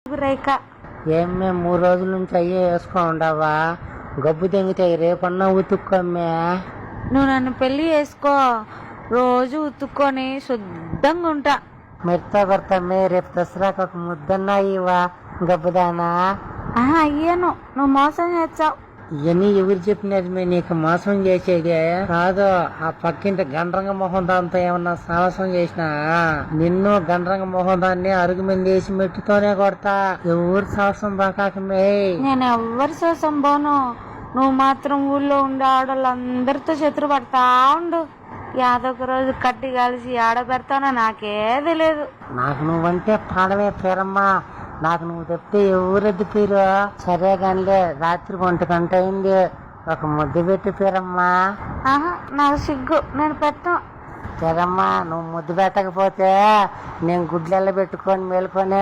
రేఖ ఏం మేము 3 రోజుల నుంచి అయ్యే వేసుకో ఉండవా? గబ్బు తెంగితాయి, రేపన్నా ఉతుక్కోమ్మే. నువ్వు నన్ను పెళ్లి చేసుకో, రోజు ఉతుక్కొని శుద్ధంగా ఉంటా. మెడతా కొడతామ్మే, రేపు దసరాకు ఒక ముద్దన్నా ఇవా గబ్బుదానా? అయ్యాను, నువ్వు మోసం చేస్తావు. ఇవన్నీ ఎవరు చెప్పినది? నీకు మోసం చేసేది కాదు. ఆ పక్కింటి గండ్రంగ మొహం దాంతో ఏమన్నా సాహసం చేసినా నిన్ను గండ్రంగ మొహం దాన్ని అరుగు మీద వేసి మెట్టుతోనే కొడతా. ఎవరు సాహసం బాకాకమే. నేను ఎవ్వరి కోసం పోను. నువ్వు మాత్రం ఊళ్ళో ఉండే ఆడవాళ్ళందరితో శత్రు పడతా ఉండు. యాదొక రోజు కట్టి కలిసి ఆడబెడతానో నాకే తెలియదు. నాకు నువ్వంటే ప్రాణమే పేరమ్మా. నాకు నువ్వు చెప్తే ఎవరెద్దు పేరు. సరే కానిలే, రాత్రి 1 గంట అయింది, ఒక ముద్దు పెట్టి పేరమ్మా. నాకు సిగ్గు, నేను పెట్టను. పేరమ్మా, నువ్వు ముద్దు పెట్టకపోతే నేను గుడ్లెల్ల పెట్టుకొని మేలుకొనే